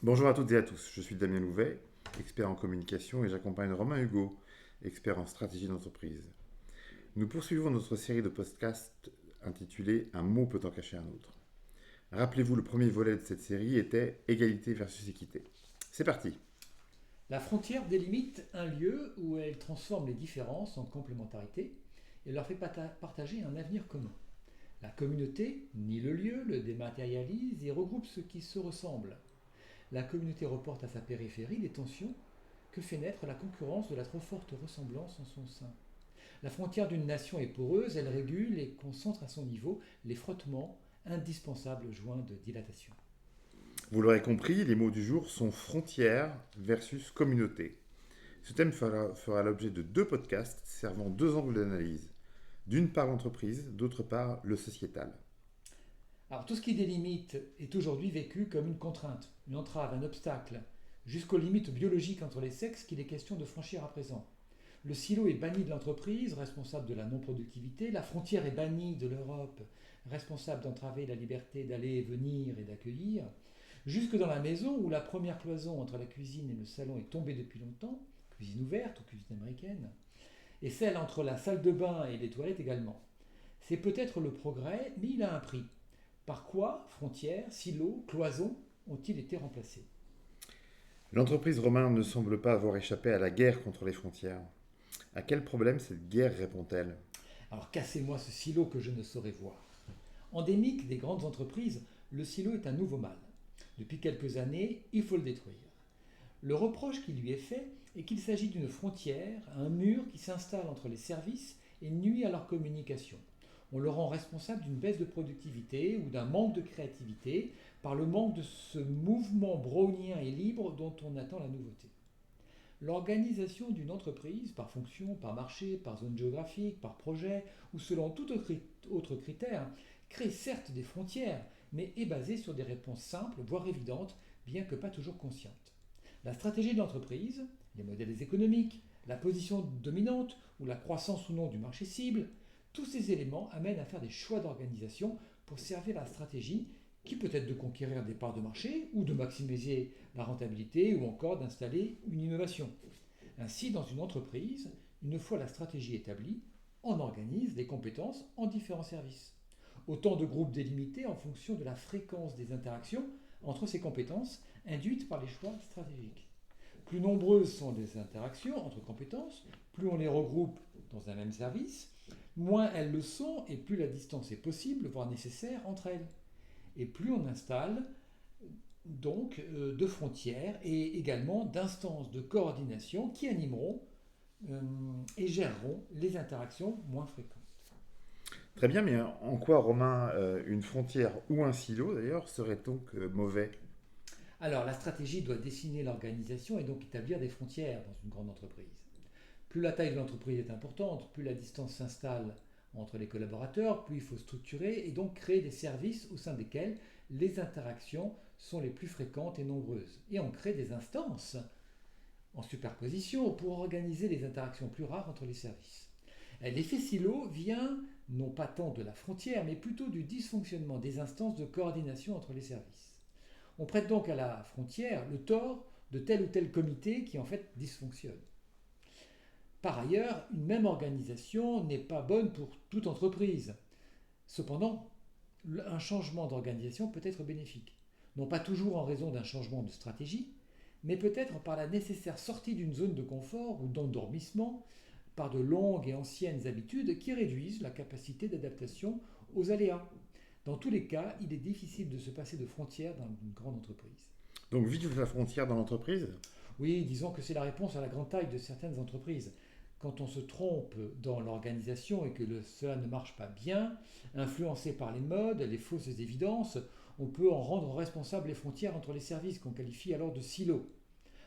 Bonjour à toutes et à tous, je suis Damien Louvet, expert en communication et j'accompagne Romain Hugo, expert en stratégie d'entreprise. Nous poursuivons notre série de podcasts intitulée Un mot peut en cacher un autre. Rappelez-vous, le premier volet de cette série était Égalité versus équité. C'est parti. La frontière délimite un lieu où elle transforme les différences en complémentarité et leur fait partager un avenir commun. La communauté nie le lieu, le dématérialise et regroupe ceux qui se ressemblent. La communauté reporte à sa périphérie les tensions que fait naître la concurrence de la trop forte ressemblance en son sein. La frontière d'une nation est poreuse, elle régule et concentre à son niveau les frottements, indispensables joints de dilatation. Vous l'aurez compris, les mots du jour sont frontières versus communauté. Ce thème fera l'objet de deux podcasts servant deux angles d'analyse. D'une part l'entreprise, d'autre part le sociétal. Alors tout ce qui délimite est aujourd'hui vécu comme une contrainte, une entrave, un obstacle, jusqu'aux limites biologiques entre les sexes qu'il est question de franchir à présent. Le silo est banni de l'entreprise, responsable de la non-productivité, la frontière est bannie de l'Europe, responsable d'entraver la liberté d'aller et venir et d'accueillir, jusque dans la maison où la première cloison entre la cuisine et le salon est tombée depuis longtemps, cuisine ouverte ou cuisine américaine, et celle entre la salle de bain et les toilettes également. C'est peut-être le progrès, mais il a un prix. Par quoi frontières, silos, cloisons ont-ils été remplacés? L'entreprise romaine ne semble pas avoir échappé à la guerre contre les frontières. À quel problème cette guerre répond-elle? Alors cassez-moi ce silo que je ne saurais voir. Endémique des grandes entreprises, le silo est un nouveau mal. Depuis quelques années, il faut le détruire. Le reproche qui lui est fait est qu'il s'agit d'une frontière, un mur qui s'installe entre les services et nuit à leur communication. On le rend responsable d'une baisse de productivité ou d'un manque de créativité par le manque de ce mouvement brownien et libre dont on attend la nouveauté. L'organisation d'une entreprise, par fonction, par marché, par zone géographique, par projet ou selon tout autre critère, crée certes des frontières, mais est basée sur des réponses simples, voire évidentes, bien que pas toujours conscientes. La stratégie de l'entreprise, les modèles économiques, la position dominante ou la croissance ou non du marché cible, tous ces éléments amènent à faire des choix d'organisation pour servir la stratégie qui peut être de conquérir des parts de marché ou de maximiser la rentabilité ou encore d'installer une innovation. Ainsi, dans une entreprise, une fois la stratégie établie, on organise les compétences en différents services. Autant de groupes délimités en fonction de la fréquence des interactions entre ces compétences induites par les choix stratégiques. Plus nombreuses sont les interactions entre compétences, plus on les regroupe dans un même service, moins elles le sont et plus la distance est possible, voire nécessaire entre elles. Et plus on installe donc de frontières et également d'instances de coordination qui animeront et géreront les interactions moins fréquentes. Très bien, mais en quoi, Romain, une frontière ou un silo, d'ailleurs, serait donc mauvais? Alors la stratégie doit dessiner l'organisation et donc établir des frontières dans une grande entreprise. Plus la taille de l'entreprise est importante, plus la distance s'installe entre les collaborateurs, plus il faut structurer et donc créer des services au sein desquels les interactions sont les plus fréquentes et nombreuses. Et on crée des instances en superposition pour organiser les interactions plus rares entre les services. L'effet silo vient non pas tant de la frontière, mais plutôt du dysfonctionnement des instances de coordination entre les services. On prête donc à la frontière le tort de tel ou tel comité qui en fait dysfonctionne. Par ailleurs, une même organisation n'est pas bonne pour toute entreprise. Cependant, un changement d'organisation peut être bénéfique. Non pas toujours en raison d'un changement de stratégie, mais peut-être par la nécessaire sortie d'une zone de confort ou d'endormissement, par de longues et anciennes habitudes qui réduisent la capacité d'adaptation aux aléas. Dans tous les cas, il est difficile de se passer de frontières dans une grande entreprise. Donc, vivre la frontière dans l'entreprise? Oui, disons que c'est la réponse à la grande taille de certaines entreprises. Quand on se trompe dans l'organisation et que cela ne marche pas bien, influencé par les modes, les fausses évidences, on peut en rendre responsables les frontières entre les services qu'on qualifie alors de silos.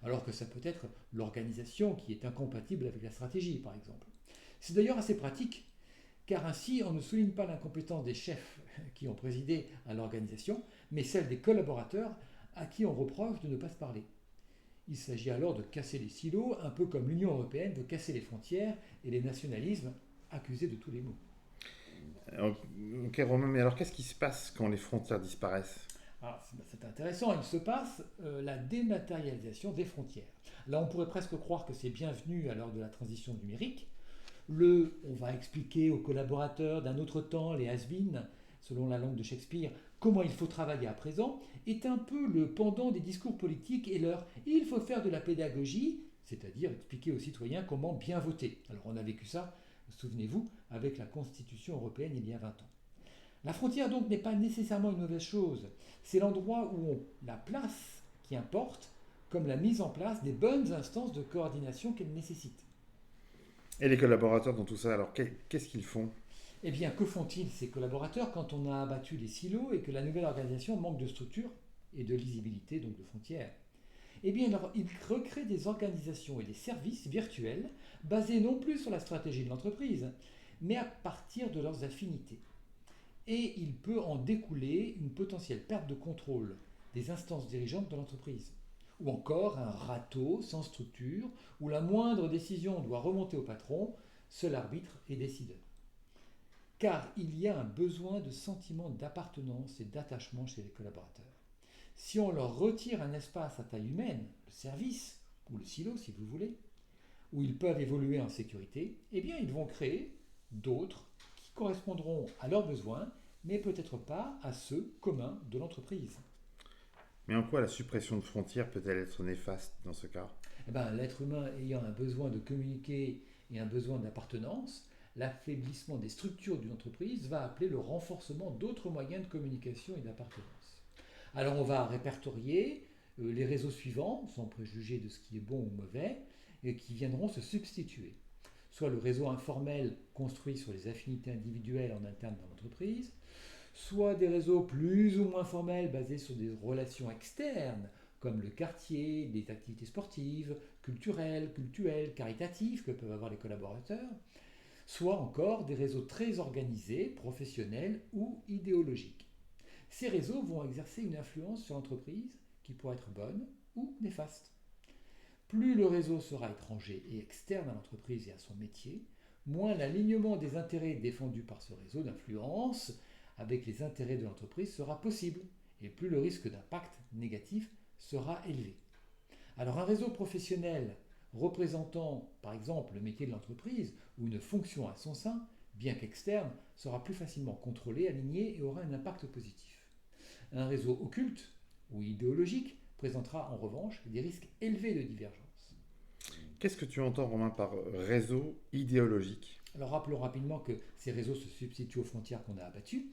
Alors que ça peut être l'organisation qui est incompatible avec la stratégie, par exemple. C'est d'ailleurs assez pratique, car ainsi on ne souligne pas l'incompétence des chefs qui ont présidé à l'organisation, mais celle des collaborateurs à qui on reproche de ne pas se parler. Il s'agit alors de casser les silos, un peu comme l'Union européenne veut casser les frontières et les nationalismes accusés de tous les maux. Ok, Romain, mais alors qu'est-ce qui se passe quand les frontières disparaissent? C'est intéressant, il se passe la dématérialisation des frontières. Là, on pourrait presque croire que c'est bienvenu à l'heure de la transition numérique. On va expliquer aux collaborateurs d'un autre temps, les has-been, selon la langue de Shakespeare, comment il faut travailler à présent, est un peu le pendant des discours politiques et leur il faut faire de la pédagogie, c'est-à-dire expliquer aux citoyens comment bien voter. Alors on a vécu ça, souvenez-vous, avec la Constitution européenne il y a 20 ans. La frontière donc n'est pas nécessairement une mauvaise chose, c'est l'endroit la place qui importe, comme la mise en place des bonnes instances de coordination qu'elle nécessite. Et les collaborateurs dans tout ça, alors qu'est-ce qu'ils font? Eh bien, que font-ils ces collaborateurs quand on a abattu les silos et que la nouvelle organisation manque de structure et de lisibilité, donc de frontières? Eh bien, ils recréent des organisations et des services virtuels basés non plus sur la stratégie de l'entreprise, mais à partir de leurs affinités. Et il peut en découler une potentielle perte de contrôle des instances dirigeantes de l'entreprise. Ou encore un râteau sans structure où la moindre décision doit remonter au patron, seul arbitre et décideur. Car il y a un besoin de sentiment d'appartenance et d'attachement chez les collaborateurs. Si on leur retire un espace à taille humaine, le service, ou le silo si vous voulez, où ils peuvent évoluer en sécurité, eh bien ils vont créer d'autres qui correspondront à leurs besoins, mais peut-être pas à ceux communs de l'entreprise. Mais en quoi la suppression de frontières peut-elle être néfaste dans ce cas? L'être humain ayant un besoin de communiquer et un besoin d'appartenance, l'affaiblissement des structures d'une entreprise va appeler le renforcement d'autres moyens de communication et d'appartenance. Alors on va répertorier les réseaux suivants, sans préjuger de ce qui est bon ou mauvais, et qui viendront se substituer. Soit le réseau informel construit sur les affinités individuelles en interne dans l'entreprise, soit des réseaux plus ou moins formels basés sur des relations externes, comme le quartier, des activités sportives, culturelles, caritatives que peuvent avoir les collaborateurs, soit encore des réseaux très organisés, professionnels ou idéologiques. Ces réseaux vont exercer une influence sur l'entreprise qui pourrait être bonne ou néfaste. Plus le réseau sera étranger et externe à l'entreprise et à son métier, moins l'alignement des intérêts défendus par ce réseau d'influence avec les intérêts de l'entreprise sera possible, et plus le risque d'impact négatif sera élevé. Alors un réseau professionnel représentant par exemple le métier de l'entreprise ou une fonction à son sein, bien qu'externe, sera plus facilement contrôlé, aligné et aura un impact positif. Un réseau occulte ou idéologique présentera en revanche des risques élevés de divergence. Qu'est-ce que tu entends, Romain, par réseau idéologique? Alors rappelons rapidement que ces réseaux se substituent aux frontières qu'on a abattues.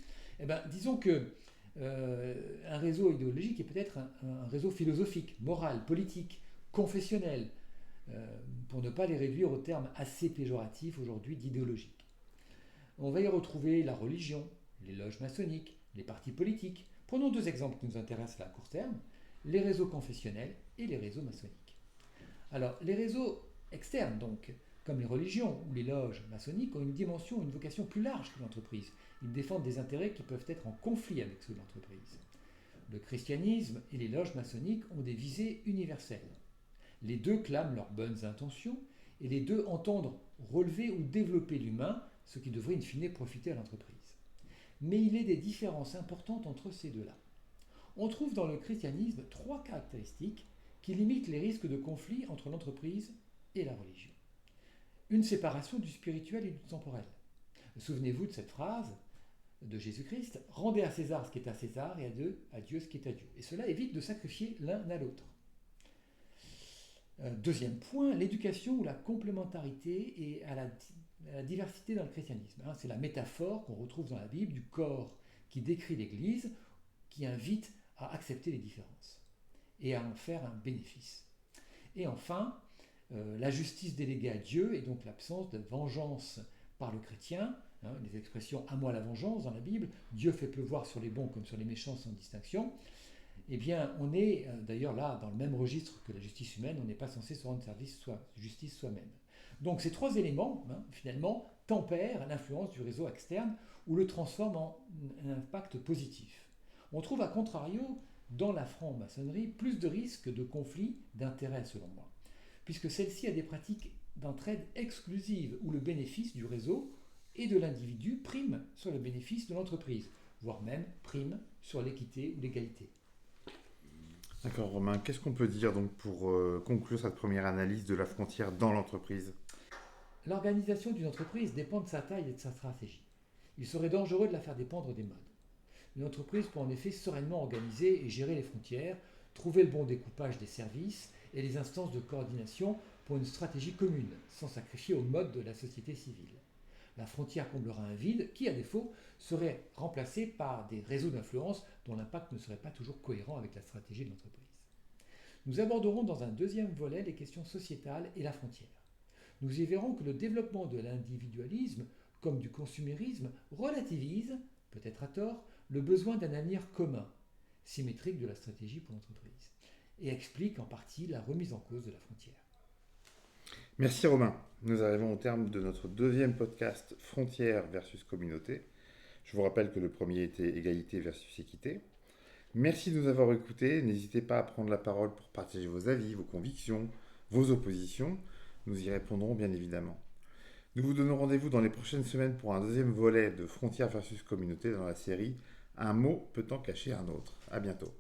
Disons que un réseau idéologique est peut-être un réseau philosophique, moral, politique, confessionnel, pour ne pas les réduire au terme assez péjoratif aujourd'hui d'idéologique. On va y retrouver la religion, les loges maçonniques, les partis politiques. Prenons deux exemples qui nous intéressent là à court terme, les réseaux confessionnels et les réseaux maçonniques. Alors, les réseaux externes, donc, comme les religions ou les loges maçonniques, ont une dimension, une vocation plus large que l'entreprise. Ils défendent des intérêts qui peuvent être en conflit avec ceux de l'entreprise. Le christianisme et les loges maçonniques ont des visées universelles. Les deux clament leurs bonnes intentions et les deux entendent relever ou développer l'humain, ce qui devrait in fine profiter à l'entreprise. Mais il est des différences importantes entre ces deux-là. On trouve dans le christianisme trois caractéristiques qui limitent les risques de conflit entre l'entreprise et la religion. Une séparation du spirituel et du temporel. Souvenez-vous de cette phrase de Jésus-Christ, « Rendez à César ce qui est à César et à Dieu ce qui est à Dieu ». Et cela évite de sacrifier l'un à l'autre. Deuxième point, l'éducation ou la complémentarité et à la diversité dans le christianisme. C'est la métaphore qu'on retrouve dans la Bible du corps qui décrit l'Église, qui invite à accepter les différences et à en faire un bénéfice. Et enfin, la justice déléguée à Dieu et donc l'absence de vengeance par le chrétien, les expressions « à moi la vengeance » dans la Bible, Dieu fait pleuvoir sur les bons comme sur les méchants sans distinction. Eh bien, on est d'ailleurs là dans le même registre que la justice humaine, on n'est pas censé se rendre justice soi-même. Donc ces trois éléments, finalement, tempèrent l'influence du réseau externe ou le transforment en un impact positif. On trouve à contrario, dans la franc-maçonnerie, plus de risques de conflits d'intérêts selon moi, puisque celle-ci a des pratiques d'entraide exclusive où le bénéfice du réseau et de l'individu prime sur le bénéfice de l'entreprise, voire même prime sur l'équité ou l'égalité. D'accord, Romain. Qu'est-ce qu'on peut dire donc pour conclure cette première analyse de la frontière dans l'entreprise? L'organisation d'une entreprise dépend de sa taille et de sa stratégie. Il serait dangereux de la faire dépendre des modes. Une entreprise peut en effet sereinement organiser et gérer les frontières, trouver le bon découpage des services et les instances de coordination pour une stratégie commune, sans sacrifier au mode de la société civile. La frontière comblera un vide qui, à défaut, serait remplacé par des réseaux d'influence dont l'impact ne serait pas toujours cohérent avec la stratégie de l'entreprise. Nous aborderons dans un deuxième volet les questions sociétales et la frontière. Nous y verrons que le développement de l'individualisme comme du consumérisme relativise, peut-être à tort, le besoin d'un avenir commun, symétrique de la stratégie pour l'entreprise, et explique en partie la remise en cause de la frontière. Merci Romain. Nous arrivons au terme de notre deuxième podcast Frontières versus communauté. Je vous rappelle que le premier était égalité versus équité. Merci de nous avoir écoutés. N'hésitez pas à prendre la parole pour partager vos avis, vos convictions, vos oppositions. Nous y répondrons bien évidemment. Nous vous donnons rendez-vous dans les prochaines semaines pour un deuxième volet de Frontières versus communauté dans la série Un mot peut en cacher un autre. À bientôt.